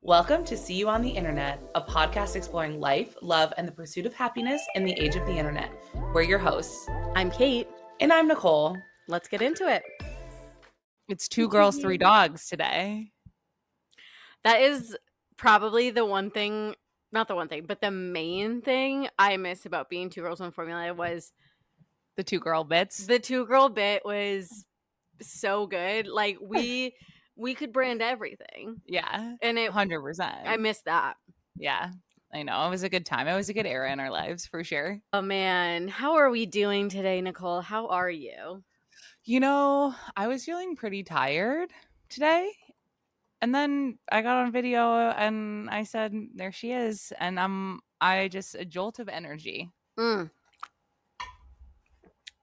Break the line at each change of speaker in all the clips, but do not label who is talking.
Welcome to See You on the Internet, a podcast exploring life, love, and the pursuit of happiness in the age of the internet. We're your hosts.
I'm Kate.
And I'm Nicole.
Let's get into it.
It's 2 girls, 3 dogs today.
That is probably the one thing, not the one thing, but the main thing I miss about being 2 girls, 1 formula was
the 2-girl bits.
The 2-girl bit was so good. Like we could brand everything.
Yeah.
And it
100%.
I miss that.
Yeah. I know. It was a good time. It was a good era in our lives for sure.
Oh man, how are we doing today, Nicole? How are you?
You know, I was feeling pretty tired today. And then I got on video and I said, there she is. And I just a jolt of energy.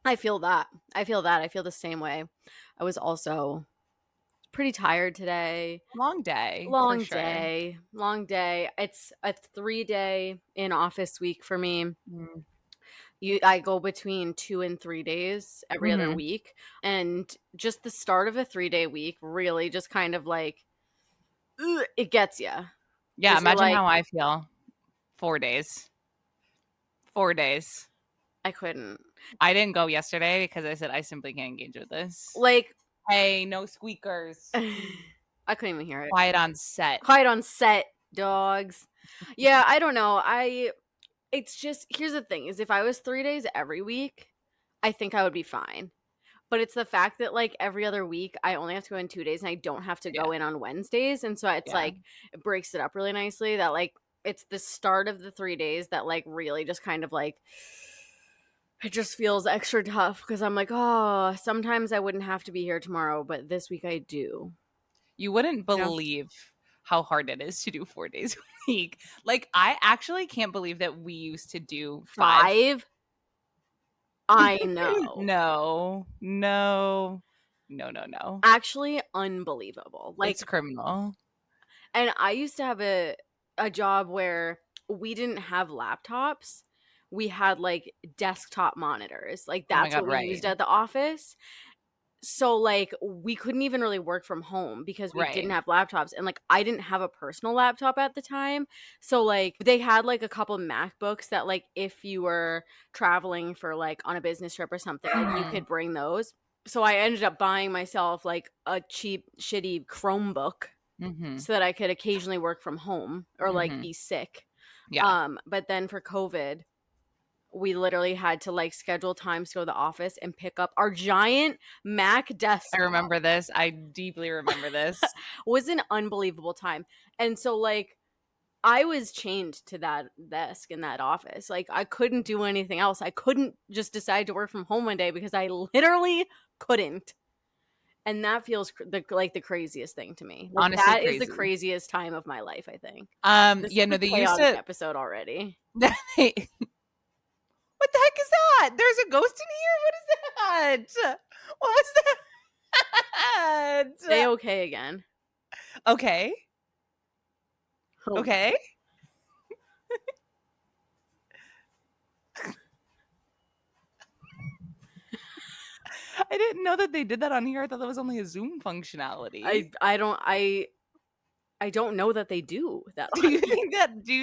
I feel that. I feel the same way. I was also pretty tired today.
Long day.
Long day. It's a 3-day in office week for me. I go between 2 and 3 days every other week. And just the start of a 3-day week really just kind of like, it gets you.
Yeah, imagine how I feel. 4 days. 4 days.
I couldn't.
I didn't go yesterday because I said I simply can't engage with this.
Like,
hey, no squeakers.
I couldn't even hear it.
Quiet on set.
Quiet on set, dogs. Yeah, I don't know. It's just, here's the thing, is if I was 3 days every week, I think I would be fine. But it's the fact that like every other week, I only have to go in 2 days and I don't have to go in on Wednesdays. And so it's like, it breaks it up really nicely that like, it's the start of the 3 days that like really just kind of like, it just feels extra tough because I'm like, oh, sometimes I wouldn't have to be here tomorrow, but this week I do.
You wouldn't believe how hard it is to do 4 days a week. Like, I actually can't believe that we used to do 5.
I know.
No.
Actually, unbelievable. Like,
it's criminal.
And I used to have a job where we didn't have laptops. We had like desktop monitors. Like that's what we used at the office. So like we couldn't even really work from home because we didn't have laptops. And like I didn't have a personal laptop at the time. So like they had like a couple of MacBooks that like if you were traveling for like on a business trip or something, like you could bring those. So I ended up buying myself like a cheap, shitty Chromebook so that I could occasionally work from home or like be sick.
Yeah.
But then for COVID, we literally had to like schedule times to go to the office and pick up our giant Mac desktop.
I remember this. I deeply remember this.
Was an unbelievable time. And so like I was chained to that desk in that office. Like I couldn't do anything else. I couldn't just decide to work from home one day because I literally couldn't. And that feels like the craziest thing to me. Like,
honestly,
that is the craziest time of my life, I think.
They used to
episode already.
What the heck is that? There's a ghost in here? What is that? What was that?
Stay okay again.
Okay. Okay. I didn't know that they did that on here. I thought that was only a Zoom functionality.
I don't know that they do that.
Do you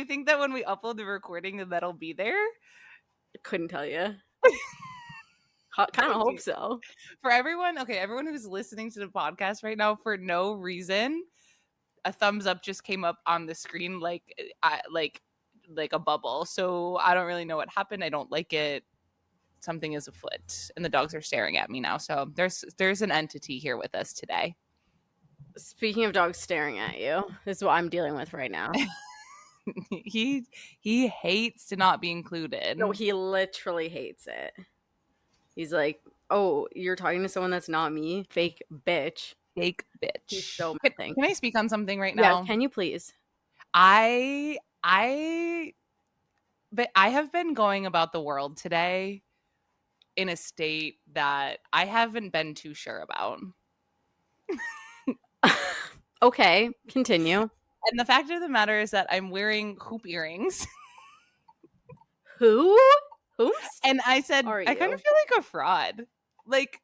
think that when we upload the recording that'll be there?
Couldn't tell you. Kind of hope so.
For everyone who's listening to the podcast right now, for no reason, a thumbs up just came up on the screen like a bubble. So I don't really know what happened. I don't like it. Something is afoot, and the dogs are staring at me now. So there's an entity here with us today.
Speaking of dogs staring at you, this is what I'm dealing with right now.
He hates to not be included.
No, he literally hates it. He's like, "Oh, you're talking to someone that's not me, fake bitch."
Fake bitch.
He's so
Can I speak on something right now?
Yeah, can you please?
But I have been going about the world today in a state that I haven't been too sure about.
Okay, continue.
And the fact of the matter is that I'm wearing hoop earrings.
Who? Hoops?
And I said, I kind of feel like a fraud. Like,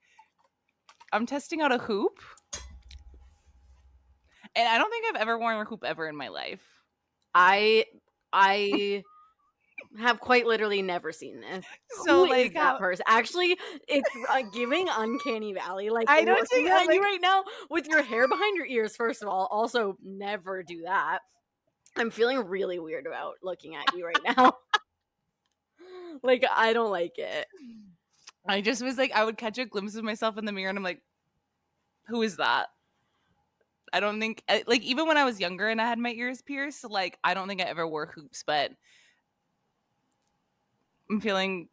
I'm testing out a hoop. And I don't think I've ever worn a hoop ever in my life.
I have quite literally never seen this.
So,
Who
like,
is that person? Actually, it's giving uncanny valley. Like,
I don't
looking
think
at
I'm, like,
you right now with your hair behind your ears, first of all. Also, never do that. I'm feeling really weird about looking at you right now. Like, I don't like it.
I just was like, I would catch a glimpse of myself in the mirror and I'm like, who is that? I don't think, like, even when I was younger and I had my ears pierced, like, I don't think I ever wore hoops, but I'm trying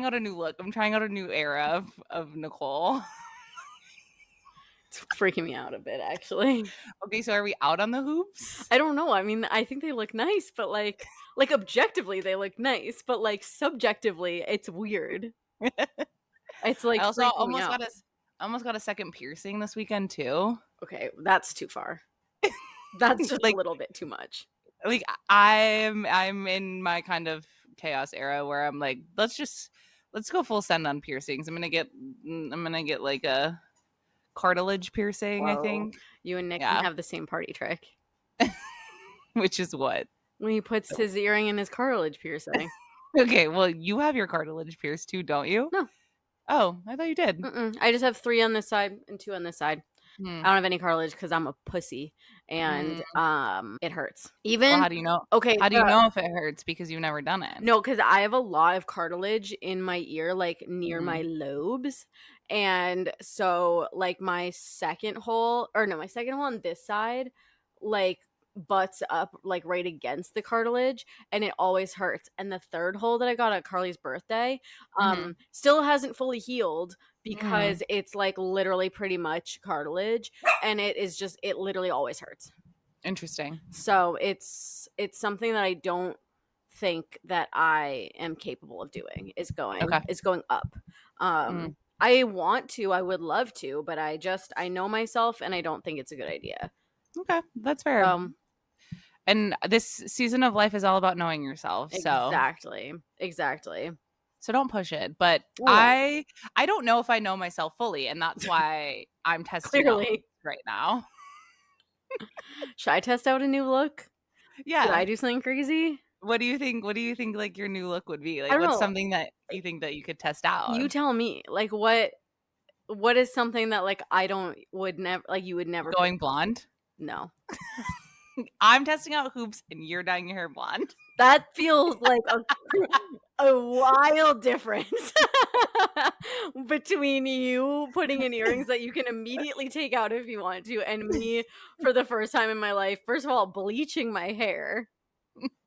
out a new look. I'm trying out a new era of Nicole.
It's freaking me out a bit, actually.
Okay, so are we out on the hoops?
I don't know. I mean, I think they look nice, but like objectively they look nice, but like subjectively it's weird. It's like
I also
freaking me out.
almost got a second piercing this weekend too.
Okay, that's too far. That's just
Like,
a little bit too much.
Like, I'm in my kind of chaos era where I'm like, let's go full send on piercings. I'm gonna get like a cartilage piercing.
Whoa.
I think
You and Nick can have the same party trick.
Which is what?
When he puts his earring in his cartilage piercing.
Okay, well, you have your cartilage pierced too, don't you?
No.
Oh, I thought you did.
I just have 3 on this side and 2 on this side. I don't have any cartilage because I'm a pussy, and it hurts. Even
how do you know?
Okay,
how do you know if it hurts? Because you've never done it.
No, because I have a lot of cartilage in my ear, like near my lobes, and so like my second hole on this side, like butts up like right against the cartilage, and it always hurts. And the third hole that I got at Carly's birthday, still hasn't fully healed because it's like literally pretty much cartilage, and it literally always hurts.
Interesting.
So it's something that I don't think that I am capable of doing is going up. I would love to, but I know myself and I don't think it's a good idea.
Okay, that's fair. And this season of life is all about knowing yourself.
Exactly.
So don't push it. But I don't know if I know myself fully, and that's why I'm testing out right now.
Should I test out a new look?
Yeah.
Should I do something crazy?
What do you think? What do you think like your new look would be? Like, what's something that you think that you could test out?
You tell me. Like, what is something that like you would never
going blonde?
No.
I'm testing out hoops and you're dyeing your hair blonde.
That feels like a wild difference between you putting in earrings that you can immediately take out if you want to, and me for the first time in my life, first of all, bleaching my hair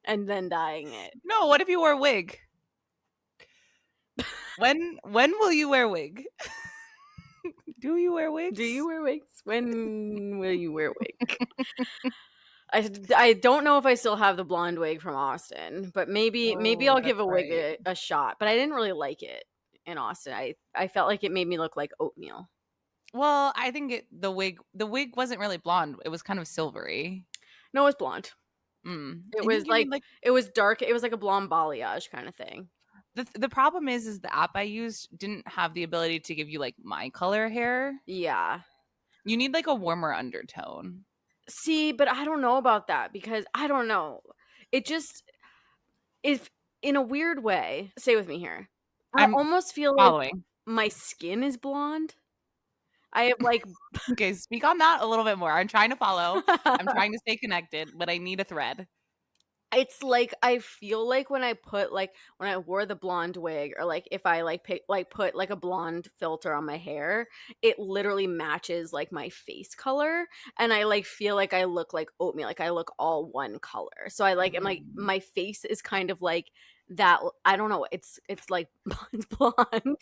and then dyeing it.
No, what if you wore a wig? When will you wear a wig? Do you wear wigs?
Do you wear wigs? When will you wear a wig? I don't know if I still have the blonde wig from Austin, but maybe I'll give a wig a shot. But I didn't really like it in Austin. I felt like it made me look like oatmeal.
Well, I think the wig wasn't really blonde. It was kind of silvery.
No, it was blonde. It was like it was dark. It was like a blonde balayage kind of thing.
The problem is the app I used didn't have the ability to give you like my color hair.
Yeah.
You need like a warmer undertone.
See, but I don't know about that because I don't know. It just is in a weird way. Stay with me here. I almost feel like my skin is blonde. I have like
okay, speak on that a little bit more. I'm trying to follow. I'm trying to stay connected, but I need a thread.
It's like I feel like when I wore the blonde wig, or like if I put like a blonde filter on my hair, it literally matches like my face color, and I like feel like I look like oatmeal, like I look all one color. So I like am like my face is kind of like that. I don't know. It's like blonde.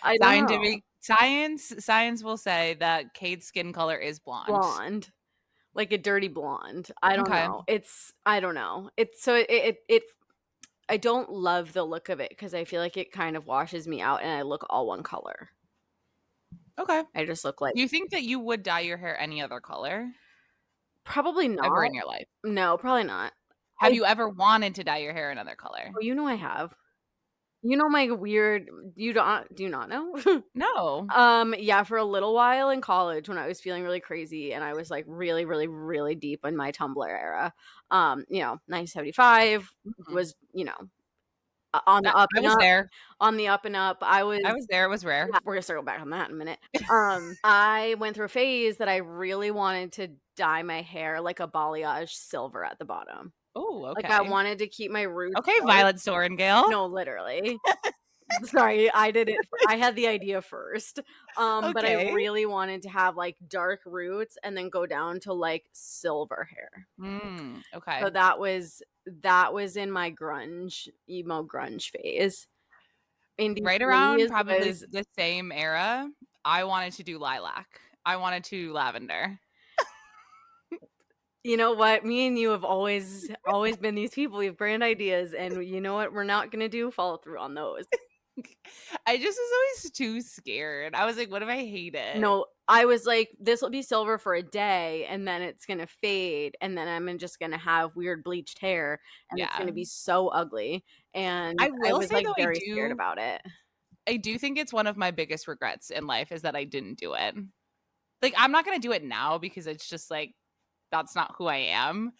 I don't know.
Science will say that Kate's skin color is blonde.
Like a dirty blonde. I don't know. I don't know. It's so it I don't love the look of it because I feel like it kind of washes me out and I look all one color.
Okay.
I just look like.
Do you think that you would dye your hair any other color?
Probably not.
Ever in your life?
No, probably not.
Have you ever wanted to dye your hair another color?
Oh, you know I have. You know my weird, do you not know?
No.
Yeah, for a little while in college when I was feeling really crazy and I was like really, really, really deep in my Tumblr era. 1975 was, on the up
I
and
was
up.
there.
On the up and up.
I was there. It was rare.
Yeah, we're gonna circle back on that in a minute. I went through a phase that I really wanted to dye my hair like a balayage silver at the bottom.
Oh, okay.
Like I wanted to keep my roots.
Okay, Violet Sorengale.
No, literally. Sorry, I did it. I had the idea first. But I really wanted to have like dark roots and then go down to like silver hair.
Okay.
So that was in my emo grunge phase.
Right around probably the same era, I wanted to do lilac. I wanted to do lavender.
You know what? Me and you have always been these people. We have grand ideas, and you know what? We're not gonna do follow through on those.
I just was always too scared. I was like, what if I hate it?
No, I was like, this will be silver for a day, and then it's gonna fade, and then I'm just gonna have weird bleached hair, and it's gonna be so ugly. And
I will
was
say,
like
though,
very scared about it.
I do think it's one of my biggest regrets in life is that I didn't do it. Like, I'm not gonna do it now because it's just like that's not who I am.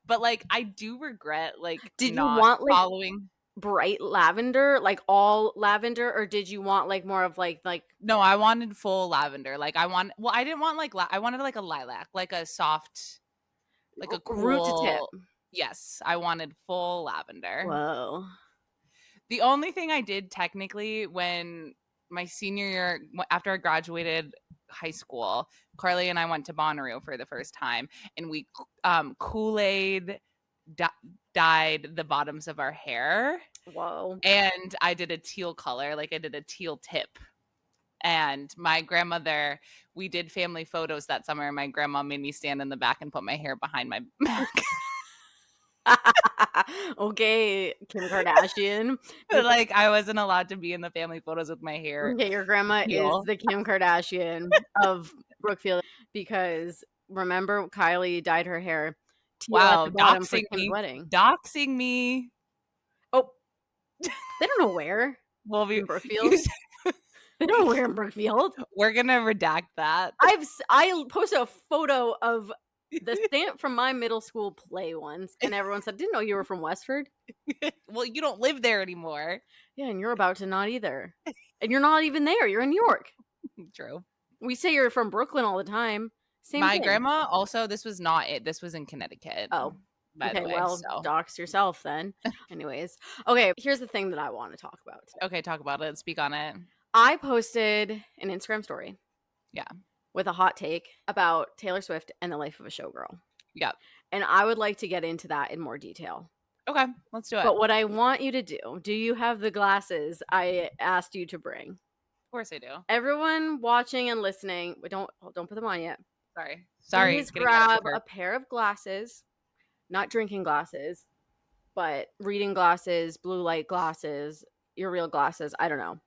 But like, I do regret like
did
not
you want like
following
bright lavender, like all lavender, or did you want like more of like
No, I wanted full lavender. Like I didn't want like I wanted like a lilac, like a soft, like a cool
root to tip.
Yes, I wanted full lavender.
Whoa.
The only thing I did technically when my senior year, after I graduated high school, Carly and I went to Bonnaroo for the first time, and we Kool-Aid dyed the bottoms of our hair.
Whoa.
And I did a teal color, like I did a teal tip. And my grandmother, we did family photos that summer, and my grandma made me stand in the back and put my hair behind my back.
Okay, Kim Kardashian.
Like I wasn't allowed to be in the family photos with my hair.
Okay, your grandma is the Kim Kardashian of Brookfield, because remember Kylie dyed her hair teal at the bottom for Kim's wedding.
Doxing me.
Oh, they don't know where.
Well,
in Brookfield. They don't know where in Brookfield.
We're gonna redact that.
I posted a photo of the stamp from my middle school play once, and everyone said, "Didn't know you were from Westford."
Well, you don't live there anymore.
Yeah, and you're about to not either. And you're not even there. You're in New York.
True.
We say you're from Brooklyn all the time. Same
My
thing.
grandma also, this was not it. This was in Connecticut.
Oh.
By the way,
dox yourself then. Anyways. Okay, here's the thing that I want to talk about today.
Okay, talk about it. Speak on it.
I posted an Instagram story.
Yeah.
With a hot take about Taylor Swift and the life of a showgirl.
Yep.
And I would like to get into that in more detail.
Okay, let's do it.
But what I want you to do you have the glasses I asked you to bring?
Of course I do.
Everyone watching and listening, don't put them on yet.
Sorry.
Please grab a pair of glasses, not drinking glasses, but reading glasses, blue light glasses, your real glasses, I don't know.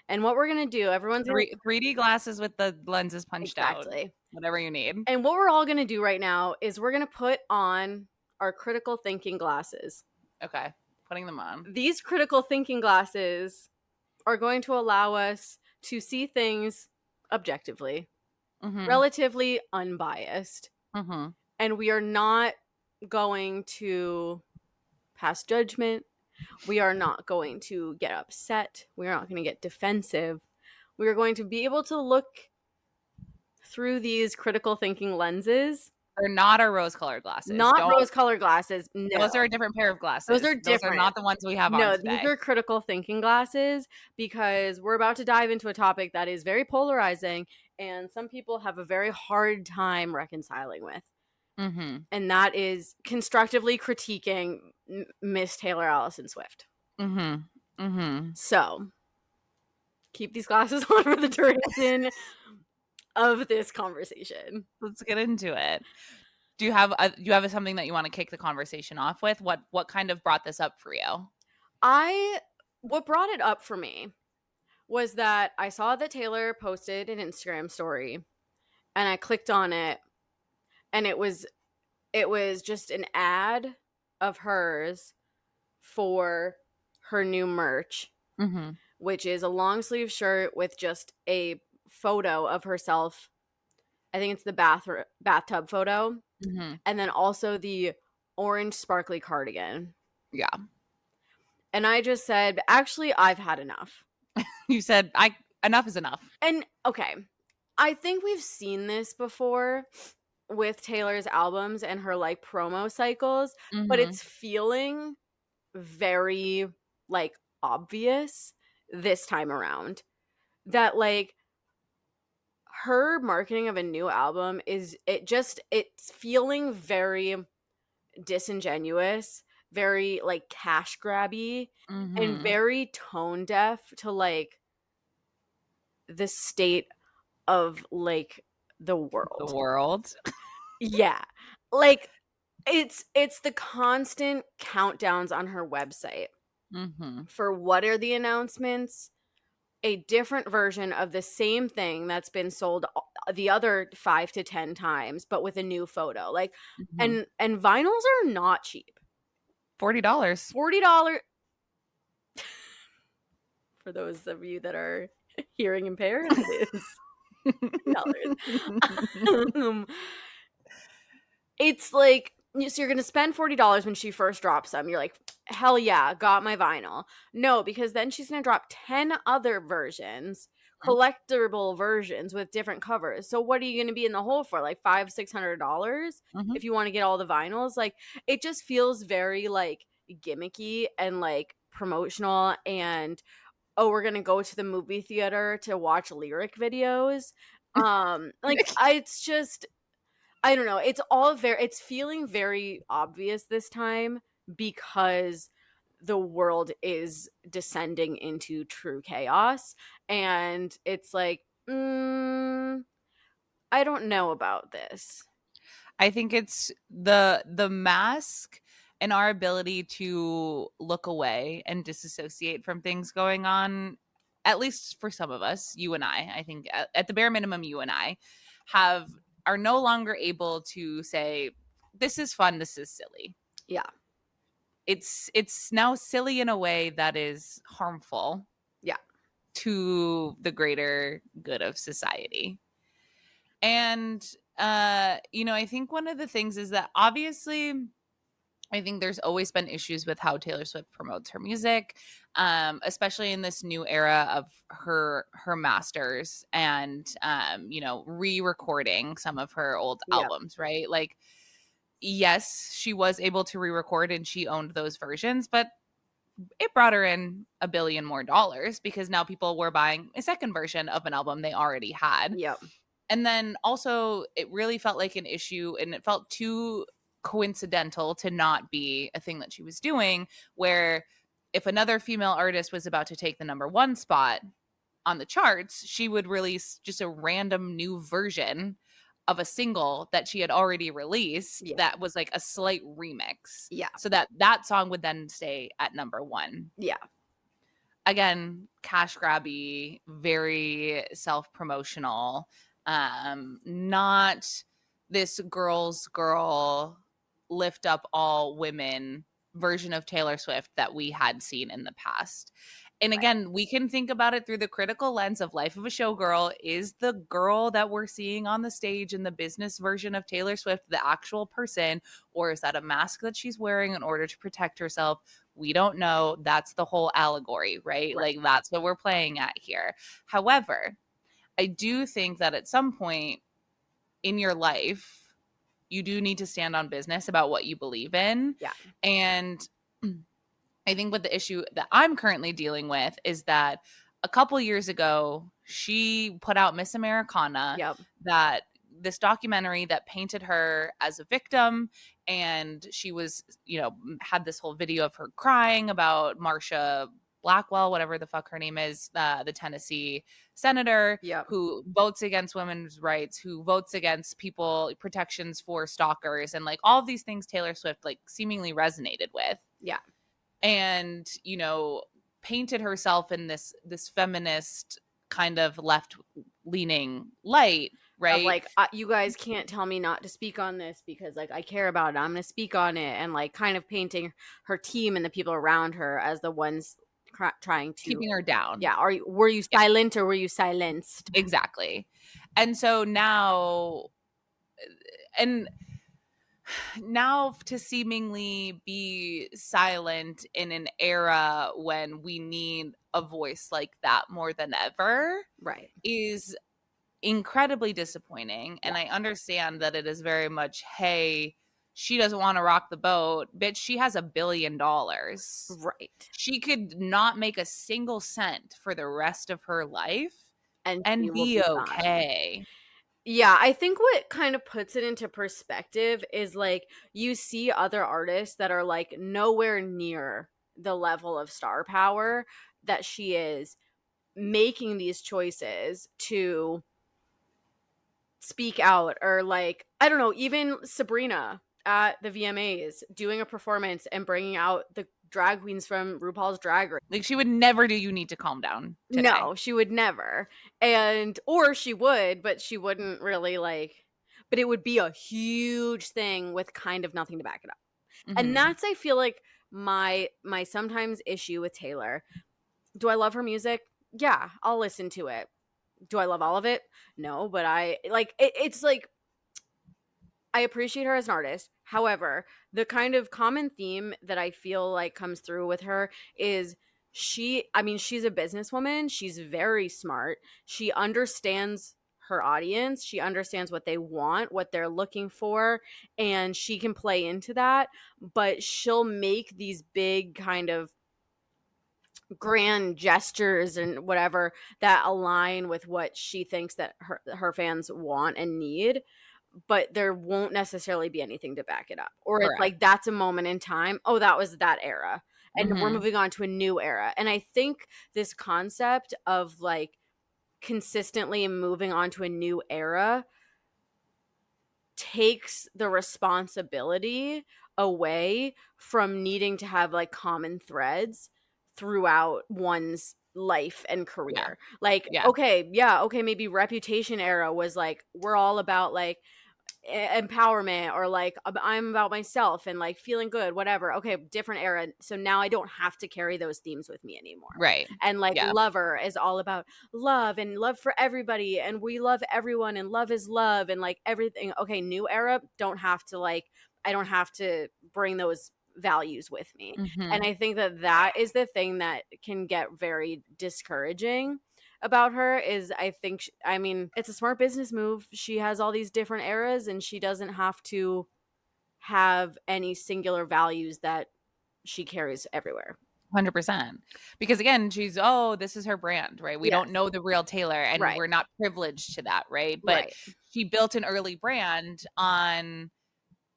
And what we're going to do, everyone's
3D glasses with the lenses punched out.
Exactly.
Whatever you need.
And what we're all going to do right now is we're going to put on our critical thinking glasses.
Okay. Putting them on.
These critical thinking glasses are going to allow us to see things objectively, relatively unbiased. And we are not going to pass judgment. We are not going to get upset. We are not going to get defensive. We are going to be able to look through these critical thinking lenses.
They're not our rose-colored glasses.
Rose-colored glasses. No.
Those are a different pair of glasses.
Those are different.
Those are not the ones we have on today.
No, these are critical thinking glasses, because we're about to dive into a topic that is very polarizing and some people have a very hard time reconciling with. And that is constructively critiquing Miss Taylor Allison Swift. So, keep these glasses on for the duration of this conversation.
Let's get into it. Do you have something that you want to kick the conversation off with? What kind of brought this up for you?
What brought it up for me was that I saw that Taylor posted an Instagram story, and I clicked on it, and it was just an ad of hers for her new merch which is a long sleeve shirt with just a photo of herself. I think it's the bathtub photo. And then also the orange sparkly cardigan.
Yeah.
And I just said, actually, I've had enough.
You said, enough is enough.
And okay, I think we've seen this before with Taylor's albums and her like promo cycles, but it's feeling very like obvious this time around that like her marketing of a new album it's feeling very disingenuous, very like cash grabby, and very tone deaf to like the state of like the world. Yeah. Like it's the constant countdowns on her website for what are the announcements, a different version of the same thing that's been sold the other 5 to 10 times but with a new photo. Like and vinyls are not cheap. $40 for those of you that are hearing impaired, it is $40. It's like, so you're gonna spend $40 when she first drops them. You're like, hell yeah, got my vinyl. No, because then she's gonna drop 10 other versions, collectible versions with different covers. So what are you gonna be in the hole for? Like $500-$600 if you want to get all the vinyls? Like it just feels very like gimmicky and like promotional, and oh, we're gonna go to the movie theater to watch lyric videos. It's just, I don't know. It's feeling very obvious this time because the world is descending into true chaos. And it's like, I don't know about this.
I think it's the mask and our ability to look away and disassociate from things going on, at least for some of us, you and I think at the bare minimum, you and I are no longer able to say, this is fun, this is silly.
Yeah.
It's now silly in a way that is harmful.
Yeah.
To the greater good of society. And I think one of the things is that obviously I think there's always been issues with how Taylor Swift promotes her music, especially in this new era of her masters and re-recording some of her old albums, right? Like, yes, she was able to re-record and she owned those versions, but it brought her in $1 billion more because now people were buying a second version of an album they already had.
Yep.
And then also it really felt like an issue, and it felt too coincidental to not be a thing that she was doing, where if another female artist was about to take the number 1 spot on the charts, she would release just a random new version of a single that she had already released that was like a slight remix.
Yeah.
So that song would then stay at number 1.
Yeah.
Again, cash grabby, very self-promotional, not this girl's girl, lift up all women version of Taylor Swift that we had seen in the past. And again, we can think about it through the critical lens of Life of a Showgirl. Is the girl that we're seeing on the stage in the business version of Taylor Swift the actual person, or is that a mask that she's wearing in order to protect herself? We don't know. That's the whole allegory, right? Like, that's what we're playing at here. However, I do think that at some point in your life, you do need to stand on business about what you believe in.
Yeah.
And I think what the issue that I'm currently dealing with is that a couple years ago, she put out Miss Americana, that this documentary that painted her as a victim. And she was, had this whole video of her crying about Marsha Blackwell, whatever the fuck her name is, the Tennessee senator who votes against women's rights, who votes against people protections for stalkers, and like all of these things Taylor Swift like seemingly resonated with.
Yeah.
And, painted herself in this feminist kind of left-leaning light, right?
Of like, you guys can't tell me not to speak on this because like I care about it. I'm going to speak on it, and like kind of painting her team and the people around her as the ones trying to
keeping her down.
Yeah, were you silent or were you silenced?
Exactly. And so now to seemingly be silent in an era when we need a voice like that more than ever
Right.
is incredibly disappointing. And I understand that it is very much, hey, she doesn't want to rock the boat. Bitch, she has $1 billion.
Right.
She could not make a single cent for the rest of her life
And she
and
will
be
be fine.
okay.
Yeah, I think what kind of puts it into perspective is like you see other artists that are like nowhere near the level of star power that she is, making these choices to speak out, or like, I don't know, even Sabrina at the VMAs doing a performance and bringing out the drag queens from RuPaul's Drag Race.
Like, she would never do You Need to Calm Down today.
No, she would never. Or she would, but she wouldn't really like, but it would be a huge thing with kind of nothing to back it up. And that's, I feel like, my sometimes issue with Taylor. Do I love her music? Yeah, I'll listen to it. Do I love all of it? No, but I like it's like I appreciate her as an artist. However, the kind of common theme that I feel like comes through with her is she's a businesswoman. She's very smart. She understands her audience. She understands what they want, what they're looking for, and she can play into that. But she'll make these big kind of grand gestures and whatever that align with what she thinks that her fans want and need, but there won't necessarily be anything to back it up. Or it's like, that's a moment in time. Oh, that was that era. And we're moving on to a new era. And I think this concept of like consistently moving on to a new era takes the responsibility away from needing to have like common threads throughout one's life and career. Like, okay, maybe Reputation era was like, we're all about like empowerment, or like I'm about myself and like feeling good, whatever. Okay, different era. So now I don't have to carry those themes with me anymore.
Right.
And like Lover is all about love and love for everybody, and we love everyone, and love is love, and like everything. Okay, new era, I don't have to bring those values with me. And I think that is the thing that can get very discouraging about her. Is I think it's a smart business move. She has all these different eras and she doesn't have to have any singular values that she carries everywhere.
100%. Because again, this is her brand, right? We don't know the real Taylor, and we're not privileged to that, right? But she built an early brand on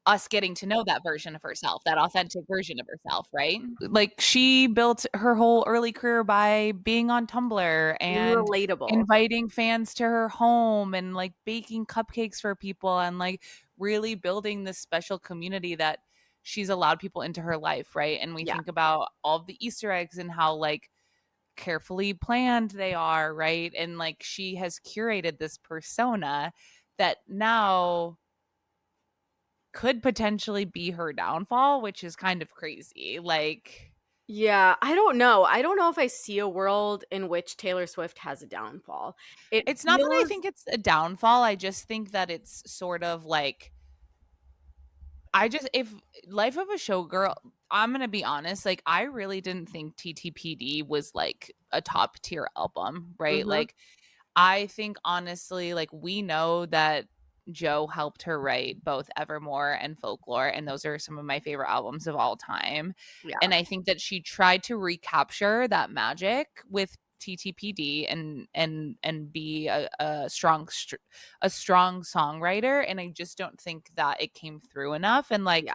us getting to know that version of herself, that authentic version of herself, right? Like, she built her whole early career by being on Tumblr and
relatable,
inviting fans to her home and like baking cupcakes for people and like really building this special community that she's allowed people into her life, right? And we think about all of the Easter eggs and how like carefully planned they are, right? And like she has curated this persona that now could potentially be her downfall, which is kind of crazy. Like,
yeah, I don't know if I see a world in which Taylor Swift has a downfall.
It's not that I think it's a downfall. I just think that it's sort of like, if Life of a Showgirl, I'm gonna be honest, like I really didn't think TTPD was like a top tier album, right? Like, I think honestly, like, we know that Joe helped her write both Evermore and Folklore, and those are some of my favorite albums of all time. And I think that she tried to recapture that magic with TTPD and be a strong songwriter, and I just don't think that it came through enough. And like,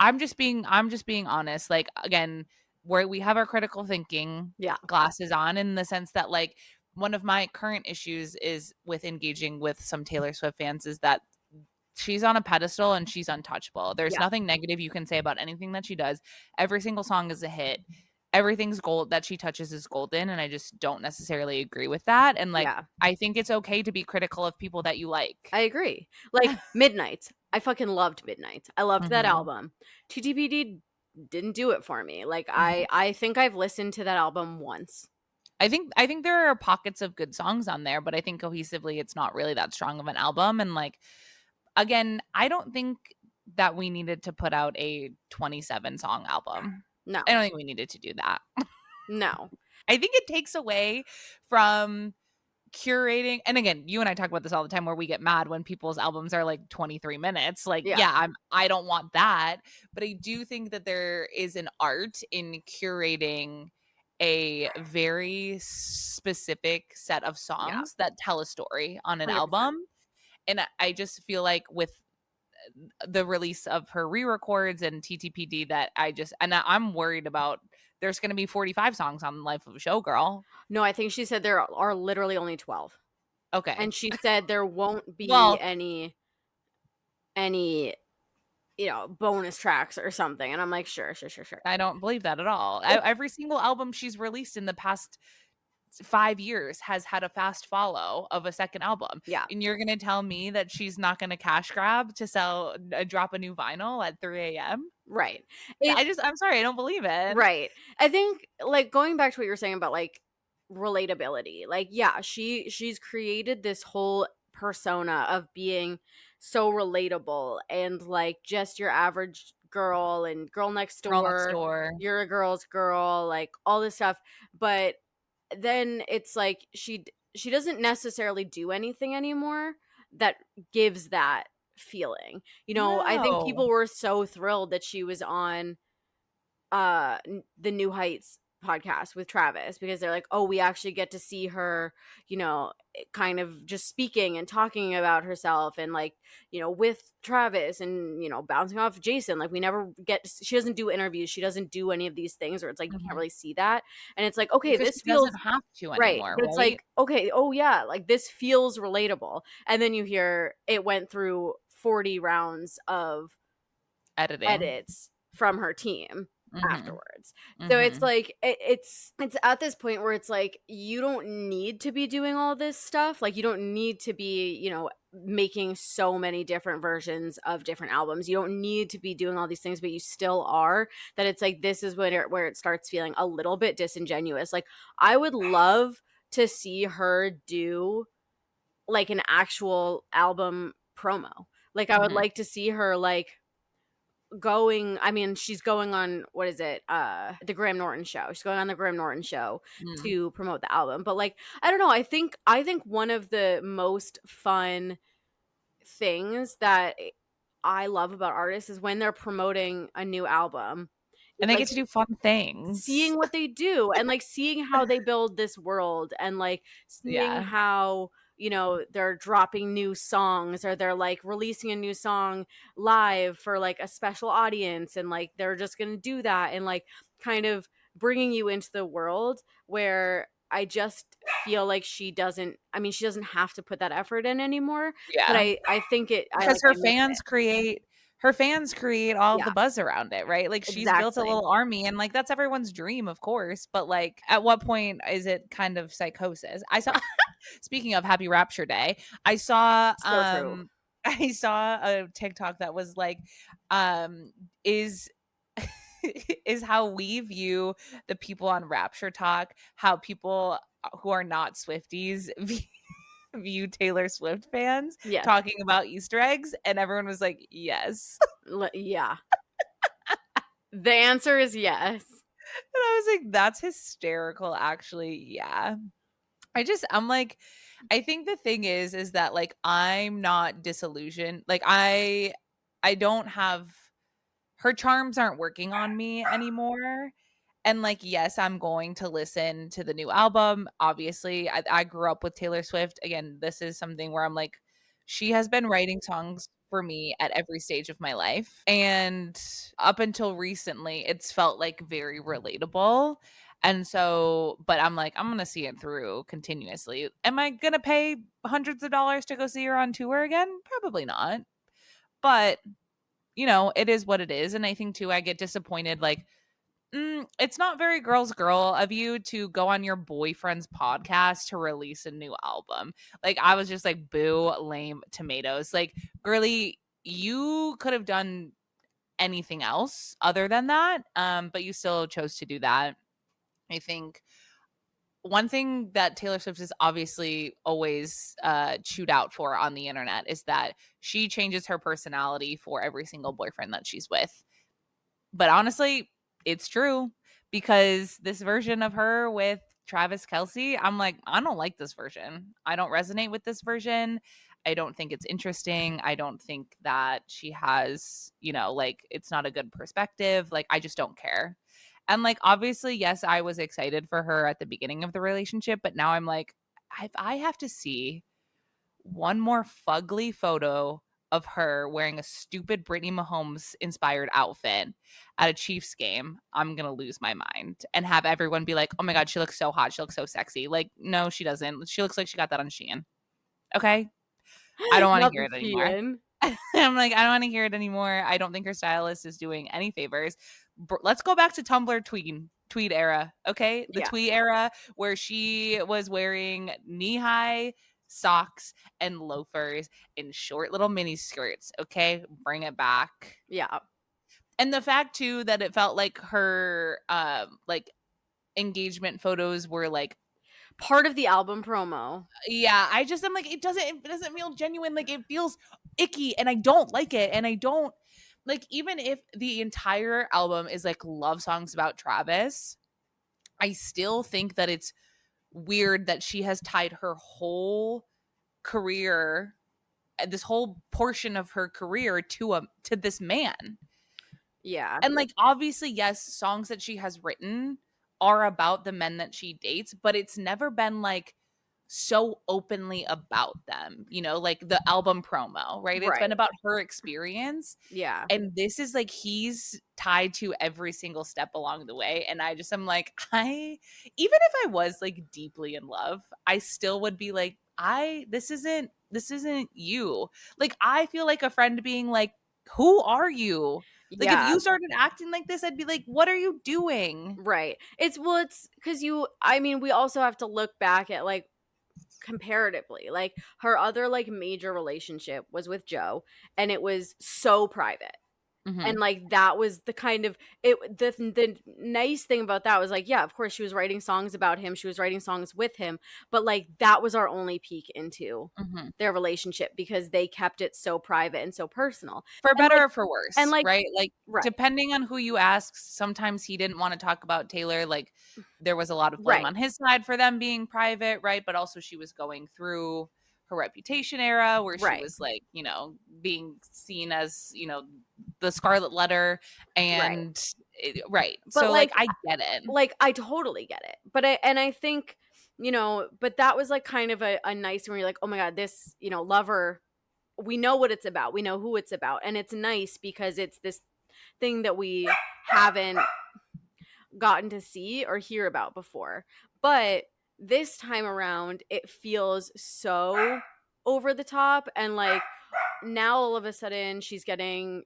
I'm just being honest. Like, again, we have our critical thinking glasses on, in the sense that like, one of my current issues is with engaging with some Taylor Swift fans is that she's on a pedestal and she's untouchable. There's nothing negative you can say about anything that she does. Every single song is a hit. Everything's gold that she touches is golden, and I just don't necessarily agree with that. And like, I think it's okay to be critical of people that you like.
I agree. Like Midnights. I fucking loved Midnights. I loved that album. TTPD didn't do it for me. Like I think I've listened to that album once.
I think there are pockets of good songs on there, but I think cohesively it's not really that strong of an album. And like, again, I don't think that we needed to put out a 27 song album.
No.
I don't think we needed to do that.
No.
I think it takes away from curating, and again, you and I talk about this all the time where we get mad when people's albums are like 23 minutes. Like, yeah, I don't want that. But I do think that there is an art in curating a very specific set of songs that tell a story on an
100%.
album. And I just feel like with the release of her re-records and TTPD that I'm worried about there's going to be 45 songs on Life of a Showgirl.
No, I think she said there are literally only 12.
Okay.
And she said there won't be any bonus tracks or something. And I'm like, sure.
I don't believe that at all. Every single album she's released in the past 5 years has had a fast follow of a second album.
Yeah.
And you're going to tell me that she's not going to cash grab to drop a new vinyl at 3 a.m.?
Right.
I'm sorry, I don't believe it.
Right. I think, like, going back to what you were saying about, like, relatability, like, yeah, she's created this whole persona of being so relatable and, like, just your average girl and girl next door. You're a girl's girl, like, all this stuff. But then it's like she doesn't necessarily do anything anymore that gives that feeling. I think people were so thrilled that she was on the New Heights podcast with Travis, because they're like, oh, we actually get to see her, kind of just speaking and talking about herself, and like, with Travis, and bouncing off Jason. Like, we never she doesn't do interviews, she doesn't do any of these things where it's like you can't really see that, and it's like, okay,
because
this feels
doesn't have to
right,
anymore,
but it's like, okay, oh yeah, like this feels relatable. And then you hear it went through 40 rounds of edits from her team afterwards. So it's like it's at this point where it's like, you don't need to be doing all this stuff. Like, you don't need to be making so many different versions of different albums. You don't need to be doing all these things, but you still are. That it's like, this is where it starts feeling a little bit disingenuous. Like, I would love to see her do like an actual album promo. Like, I would like to see her like she's going on, what is it, the Graham Norton show. She's going on the Graham Norton show to promote the album. But like, I don't know, I think one of the most fun things that I love about artists is when they're promoting a new album
and they get to do fun things,
seeing what they do, and like seeing how they build this world, and like seeing how they're dropping new songs, or they're like releasing a new song live for like a special audience, and like they're just gonna do that, and like kind of bringing you into the world, where I just feel like she doesn't have to put that effort in anymore. But I think
because her fans create all the buzz around it, right? Like, she's built a little army, and like that's everyone's dream, of course. But like, at what point is it kind of psychosis? I saw speaking of Happy Rapture Day, I saw a TikTok that was like, is how we view the people on Rapture Talk, how people who are not Swifties view Taylor Swift fans talking about Easter eggs, and everyone was like, yes.
Yeah. The answer is yes.
And I was like, that's hysterical, actually. Yeah. I'm like, I think the thing is that like, I'm not disillusioned. Like, I don't have, her charms aren't working on me anymore. And like, yes, I'm going to listen to the new album. Obviously, I grew up with Taylor Swift. Again, this is something where I'm like, she has been writing songs for me at every stage of my life. And up until recently, it's felt like very relatable. And so, but I'm like, I'm going to see it through continuously. Am I going to pay hundreds of dollars to go see her on tour again? Probably not. But, it is what it is. And I think too, I get disappointed. Like, it's not very girl of you to go on your boyfriend's podcast to release a new album. Like, I was just like, boo, lame tomatoes. Like, girly, you could have done anything else other than that. But you still chose to do that. I think one thing that Taylor Swift is obviously always chewed out for on the internet is that she changes her personality for every single boyfriend that she's with. But honestly, it's true, because this version of her with Travis Kelce, I'm like, I don't like this version. I don't resonate with this version. I don't think it's interesting. I don't think that she has, like, it's not a good perspective. Like, I just don't care. And like, obviously, yes, I was excited for her at the beginning of the relationship, but now I'm like, if I have to see one more fugly photo of her wearing a stupid Brittany Mahomes inspired outfit at a Chiefs game, I'm going to lose my mind and have everyone be like, oh my God, she looks so hot. She looks so sexy. Like, no, she doesn't. She looks like she got that on Shein. Okay. I don't want to
Not
hear
the
it anymore.
Shein.
I'm like, I don't want to hear it anymore. I don't think her stylist is doing any favors. Let's go back to Tumblr tweet era, okay? The tweet era where she was wearing knee-high socks and loafers in short little mini skirts, okay? Bring it back.
Yeah.
And the fact too that it felt like her like engagement photos were like
part of the album promo.
Yeah, I'm like, it doesn't feel genuine. Like, it feels icky, and I don't like it. And I don't like, even if the entire album is like love songs about Travis, I still think that it's weird that she has tied her whole career, this whole portion of her career, to this man.
Yeah.
And like, obviously, yes, songs that she has written are about the men that she dates, but it's never been like so openly about them, like the album promo, right? It's been about her experience.
Yeah.
And this is like, he's tied to every single step along the way. And I'm like, even if I was like deeply in love, I still would be like, this isn't you. Like, I feel like a friend being like, who are you? Like, if you started acting like this, I'd be like, what are you doing?
Right. It's because we also have to look back at like comparatively, like her other like major relationship was with Joe, and it was so private. And like, that was the kind of the nice thing about that was like, yeah, of course she was writing songs about him, she was writing songs with him, but like, that was our only peek into their relationship, because they kept it so private and so personal,
for better or for worse.
and like,
right, like, depending on who you ask, sometimes he didn't want to talk about Taylor. Like, there was a lot of blame on his side for them being private, right? But also, she was going through her Reputation era, where she was like, being seen as, the Scarlet Letter, and but so like, I get it.
Like, I totally get it. But I think, but that was like kind of a nice one where you're like, oh my God, this, Lover, we know what it's about, we know who it's about, and it's nice because it's this thing that we haven't gotten to see or hear about before. But this time around, it feels so over the top, and like, now all of a sudden she's getting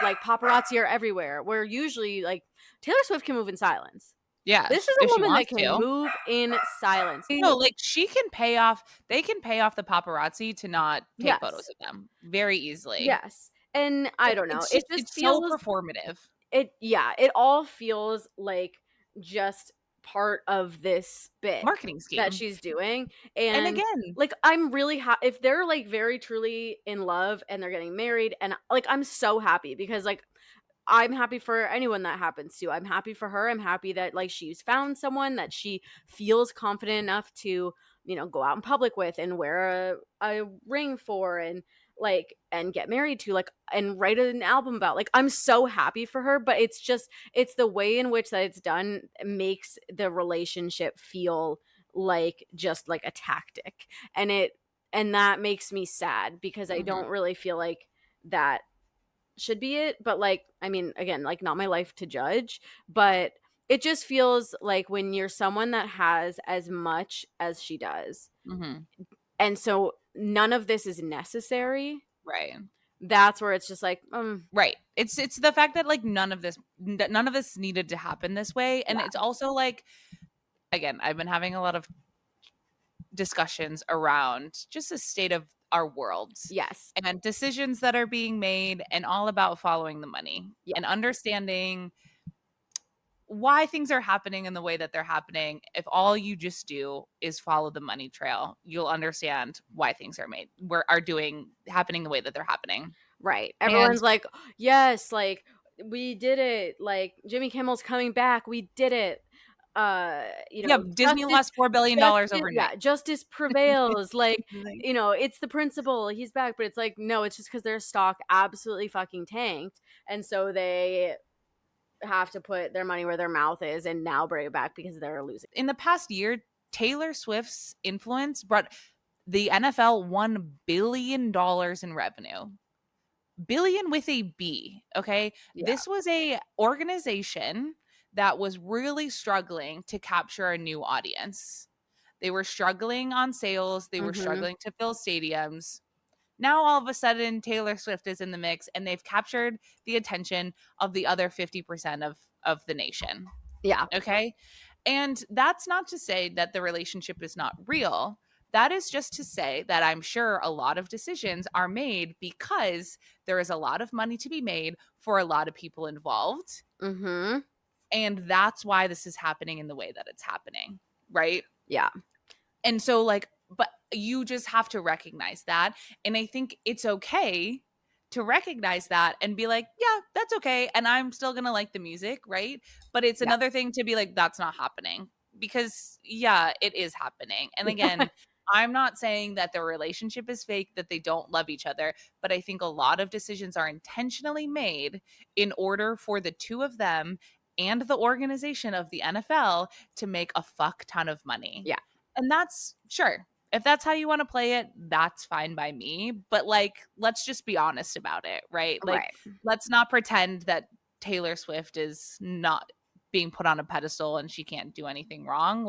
like paparazzi are everywhere, where usually like Taylor Swift can move in silence.
Yeah,
this is a woman that can move in silence.
No, like, they can pay off the paparazzi to not take photos of them very easily.
Yes. And I don't know, it just feels
so performative.
It all feels like just part of this bit
marketing scheme
that she's doing. And
again,
like, I'm really if they're like very truly in love and they're getting married, and like, I'm so happy, because like, I'm happy for anyone that happens to. I'm happy for her. I'm happy that like she's found someone that she feels confident enough to, go out in public with and wear a ring for, and like, and get married to, like, and write an album about. Like, I'm so happy for her, but it's the way in which that it's done makes the relationship feel like just like a tactic. And that makes me sad, because I don't really feel like that should be it. But like, I mean, again, like, not my life to judge, but it just feels like when you're someone that has as much as she does, and so none of this is necessary,
right?
That's where it's just like,
right. It's the fact that like none of this needed to happen this way. And it's also like, again, I've been having a lot of discussions around just the state of our worlds.
Yes.
And decisions that are being made, and all about following the money and understanding why things are happening in the way that they're happening. If all you just do is follow the money trail, you'll understand why things are happening the way that they're happening.
Right. Everyone's like, yes, like we did it. Like Jimmy Kimmel's coming back. We did it.
Disney lost $4 billion overnight.
Yeah, justice prevails. Like, it's the principal. He's back, but it's like, no, it's just because their stock absolutely fucking tanked, and so they have to put their money where their mouth is and now bring it back because they're losing.
In the past year, Taylor Swift's influence brought the NFL $1 billion in revenue. Billion with a B, okay? Yeah. This was a organization that was really struggling to capture a new audience. They were struggling on sales. They were struggling to fill stadiums. Now, all of a sudden, Taylor Swift is in the mix, and they've captured the attention of the other 50% of the nation.
Yeah.
Okay? And that's not to say that the relationship is not real. That is just to say that I'm sure a lot of decisions are made because there is a lot of money to be made for a lot of people involved.
Mm-hmm.
And that's why this is happening in the way that it's happening, right?
Yeah.
And so, but you just have to recognize that. And I think it's okay to recognize that and be like, yeah, that's okay. And I'm still going to like the music, right? But it's another thing to be like, that's not happening. Because, yeah, it is happening. And again, I'm not saying that their relationship is fake, that they don't love each other. But I think a lot of decisions are intentionally made in order for the two of them and the organization of the NFL to make a fuck ton of money.
Yeah.
And that's sure. If that's how you want to play it, that's fine by me. But let's just be honest about it, right? Let's not pretend that Taylor Swift is not being put on a pedestal and she can't do anything wrong.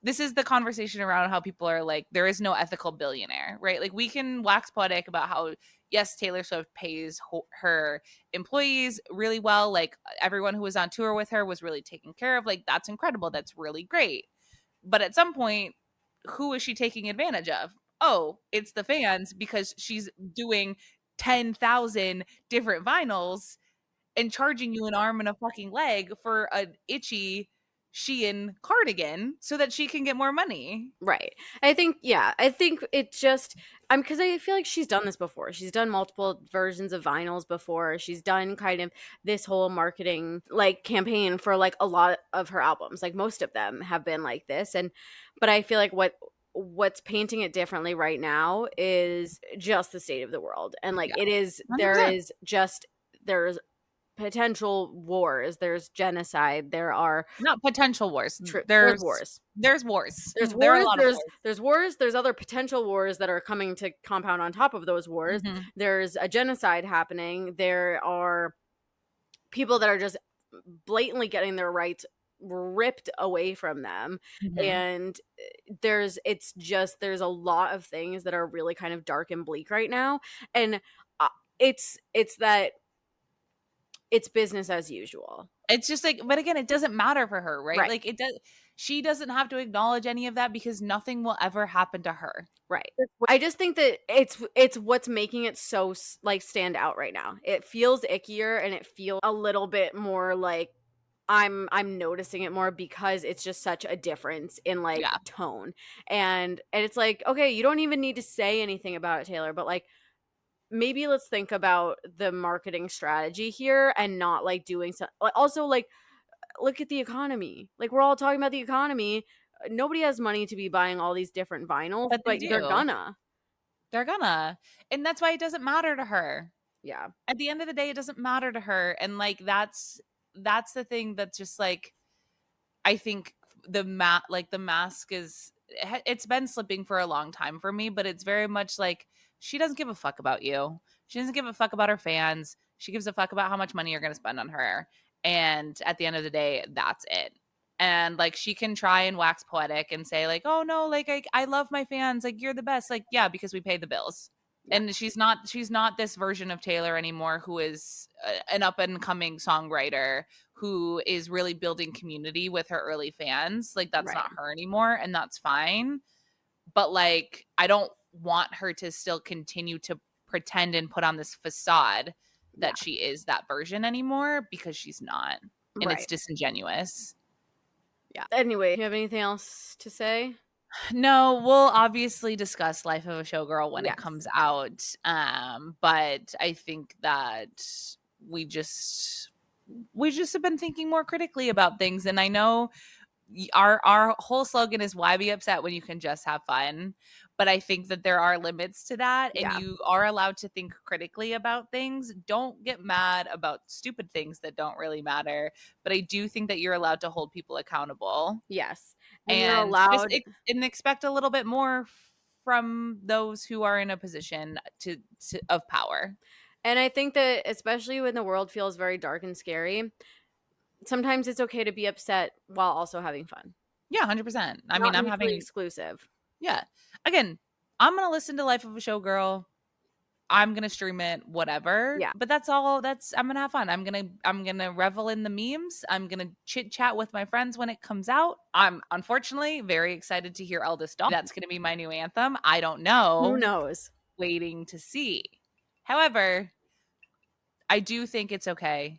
This is the conversation around how people are like, there is no ethical billionaire, right? We can wax poetic about how, yes, Taylor Swift pays her employees really well. Everyone who was on tour with her was really taken care of. That's incredible. That's really great. But at some point, who is she taking advantage of? Oh, it's the fans, because she's doing 10,000 different vinyls and charging you an arm and a fucking leg for an itchy Shein cardigan so that she can get more money.
Right. I think it's just, because I feel like she's done this before. She's done multiple versions of vinyls before. She's done kind of this whole marketing campaign for a lot of her albums. Most of them have been like this. But I feel like what's painting it differently right now is just the state of the world. And it is, 100%. There's potential wars, there's genocide, there are
not potential wars,
there's wars,
there's wars,
there's wars, there's wars, there's other potential wars that are coming to compound on top of those wars. There's a genocide happening. There are people that are just blatantly getting their rights ripped away from them. And there's a lot of things that are really kind of dark and bleak right now. And it's that it's business as usual.
It's just but again, it doesn't matter for her, right? She doesn't have to acknowledge any of that because nothing will ever happen to her.
Right. I just think that it's what's making it so stand out right now. It feels ickier and it feels a little bit more I'm noticing it more because it's just such a difference in tone. And it's okay, you don't even need to say anything about it, Taylor, but maybe let's think about the marketing strategy here and not doing so. Also, look at the economy. We're all talking about the economy. Nobody has money to be buying all these different vinyls, but they're gonna.
And that's why it doesn't matter to her.
Yeah.
At the end of the day, it doesn't matter to her. And that's the thing that's just I think the mask is, it's been slipping for a long time for me, but it's very much she doesn't give a fuck about you. She doesn't give a fuck about her fans. She gives a fuck about how much money you're going to spend on her. And at the end of the day, that's it. And she can try and wax poetic and say oh no, I love my fans. You're the best. Yeah, because we pay the bills. Yeah. And she's not this version of Taylor anymore who is an up and coming songwriter who is really building community with her early fans. That's not her anymore. And that's fine. But I don't want her to still continue to pretend and put on this facade that she is that version anymore, because she's not. And it's disingenuous.
Yeah. Anyway, you have anything else to say?
No, we'll obviously discuss Life of a Showgirl when it comes out. But I think that we just have been thinking more critically about things. And I know our whole slogan is why be upset when you can just have fun, but I think that there are limits to that, and you are allowed to think critically about things. Don't get mad about stupid things that don't really matter, but I do think that you're allowed to hold people accountable.
Yes.
And
you're allowed
and expect a little bit more from those who are in a position of power.
And I think that especially when the world feels very dark and scary, sometimes it's okay to be upset while also having fun.
Yeah, 100%. I mean, I'm having
exclusive.
Yeah. Again, I'm going to listen to Life of a Showgirl. I'm going to stream it, whatever.
Yeah.
But that's all. I'm going to have fun. I'm going to revel in the memes. I'm going to chit chat with my friends when it comes out. I'm unfortunately very excited to hear Eldest Dawn. That's going to be my new anthem. I don't know.
Who knows?
Waiting to see. However, I do think it's okay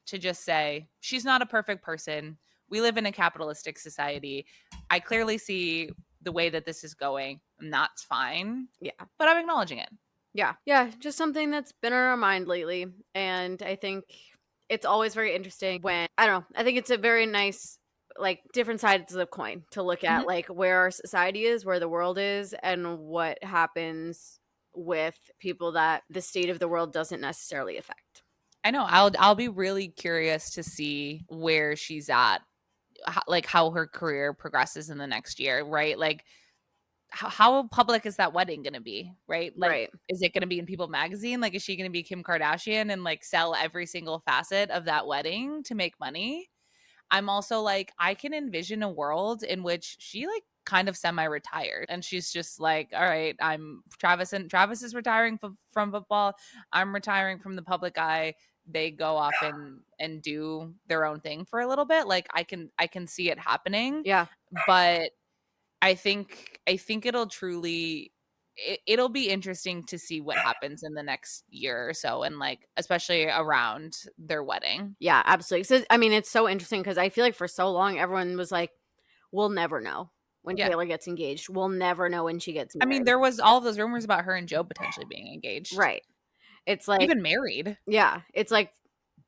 to just say she's not a perfect person. We live in a capitalistic society. I clearly see the way that this is going, and that's fine.
Yeah.
But I'm acknowledging it.
Yeah. Yeah. Just something that's been on our mind lately. And I think it's always very interesting when, I don't know, I think it's a very nice, like, different sides of the coin to look at, like, where our society is, where the world is, and what happens with people that the state of the world doesn't necessarily affect.
I know. I'll be really curious to see where she's at, like how her career progresses in the next year, right? Like, how public is that wedding going to be, right? Like, is it going to be in People magazine? Like, is she going to be Kim Kardashian and like sell every single facet of that wedding to make money? I'm also like, I can envision a world in which she like kind of semi-retired and she's just like, all right, I'm Travis is retiring from football. I'm retiring from the public eye. They go off and do their own thing for a little bit. Like, I can see it happening.
Yeah.
But I think it'll truly it'll be interesting to see what happens in the next year or so, and like especially around their wedding.
Yeah, absolutely. So I mean, it's so interesting because I feel like for so long everyone was like, we'll never know when Taylor gets engaged. We'll never know when she gets married.
I mean, there was all those rumors about her and Joe potentially being engaged.
Right. It's like
even married.
Yeah. It's like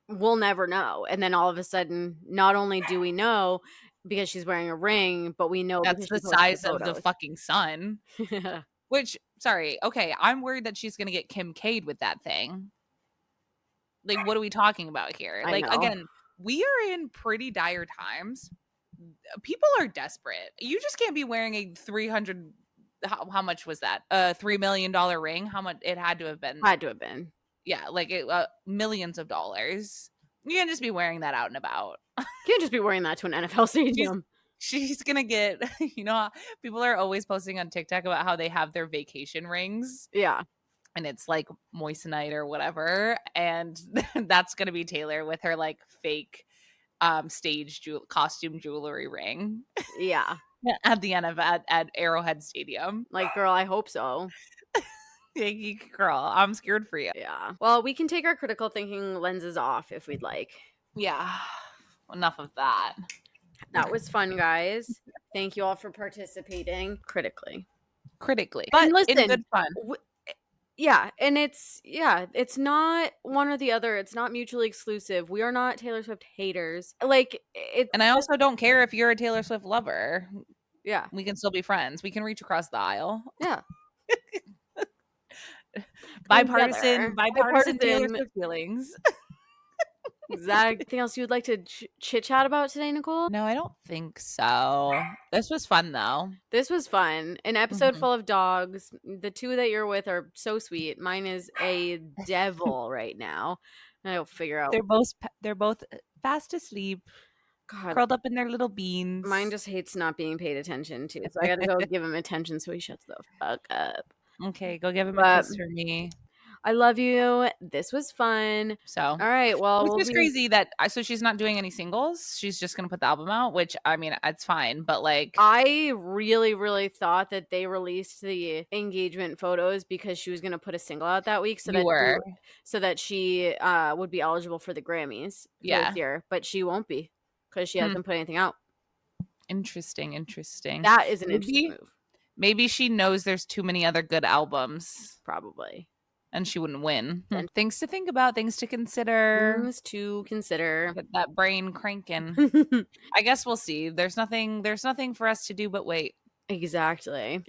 we'll never know. And then all of a sudden, not only do we know because she's wearing a ring, but we know
that's the size of the fucking sun. Which, sorry, okay, I'm worried that she's gonna get Kim Cade with that thing. Like, what are we talking about here? Like, again, we are in pretty dire times. People are desperate. You just can't be wearing a 300. How much was that? $3 million ring. How much it had to have been? Yeah, like millions of dollars. You can't just be wearing that out and about.
You can't just be wearing that to an NFL stadium.
She's gonna get, people are always posting on TikTok about how they have their vacation rings.
Yeah.
And it's like moissanite or whatever. And that's gonna be Taylor with her like fake stage costume jewelry ring.
Yeah.
At the end of at Arrowhead Stadium.
Like, girl, I hope so.
Girl, I'm scared for you.
Yeah. Well, we can take our critical thinking lenses off if we'd like.
Yeah. Enough of that.
That was fun, guys. Thank you all for participating critically.
But listen, in good fun.
And it's not one or the other. It's not mutually exclusive. We are not Taylor Swift haters.
And I also don't care if you're a Taylor Swift lover.
Yeah.
We can still be friends. We can reach across the aisle.
Yeah.
bipartisan Taylor Swift feelings.
Exactly. Anything else you would like to chit chat about today, Nicole?
No, I don't think so. This was fun, though.
This was fun. An episode full of dogs. The two that you're with are so sweet. Mine is a devil right now. I'll figure out.
They're both fast asleep.
God.
Curled up in their little beans.
Mine just hates not being paid attention to. So I gotta go give him attention so he shuts the fuck up.
Okay, go give him a kiss for me.
I love you. This was fun.
So,
all right. Well,
which is crazy that so she's not doing any singles. She's just gonna put the album out, which I mean, it's fine. But like,
I really, really thought that they released the engagement photos because she was gonna put a single out that week, so that she would be eligible for the Grammys this year, but she won't be because she hasn't put anything out.
Interesting.
That is an interesting move.
Maybe she knows there's too many other good albums.
Probably.
And she wouldn't win. Things to think about, things to consider.
Get
that brain cranking. I guess we'll see. There's nothing for us to do but wait.
Exactly.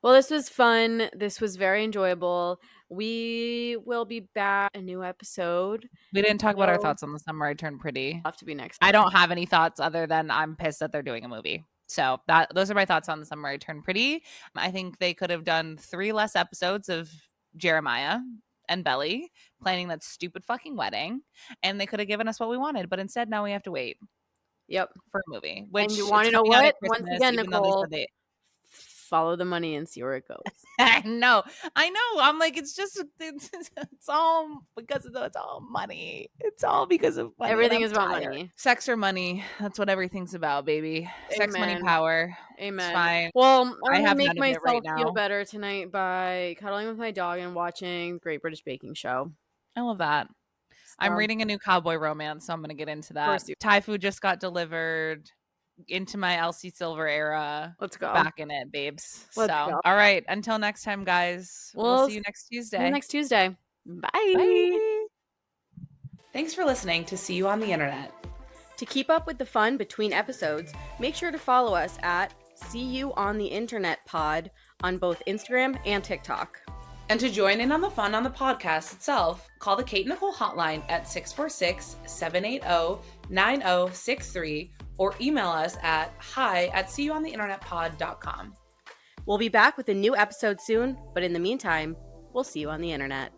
Well, this was fun. This was very enjoyable. We will be back a new episode.
We didn't talk about our thoughts on The Summer I Turned Pretty.
Have to be next.
I don't have any thoughts other than I'm pissed that they're doing a movie. So those are my thoughts on The Summer I Turned Pretty. I think they could have done 3 less episodes of Jeremiah and Belly planning that stupid fucking wedding, and they could have given us what we wanted, but instead now we have to wait.
Yep.
For a movie. Which,
and you want to know what? Once again, Nicole, follow the money and see where it goes.
I know. I'm like, it's all because it's all money. It's all because of money.
Everything is about money.
Sex or money. That's what everything's about, baby. Amen. Sex, money, power.
Amen.
It's fine.
Well, I'm gonna make myself feel better tonight by cuddling with my dog and watching Great British Baking Show.
I love that. I'm reading a new cowboy romance, so I'm going to get into that. Thai food just got delivered into my Elsie Silver era.
Let's go.
Back in it, babes. All right. Until next time, guys. We'll see you next Tuesday.
Bye.
Thanks for listening to See You on the Internet.
To keep up with the fun between episodes, make sure to follow us at See You on the Internet Pod on both Instagram and TikTok.
And to join in on the fun on the podcast itself, call the Kate and Nicole hotline at 646-780-9063 or email us at hi@seeyouontheinternetpod.com.
We'll be back with a new episode soon, but in the meantime, we'll see you on the internet.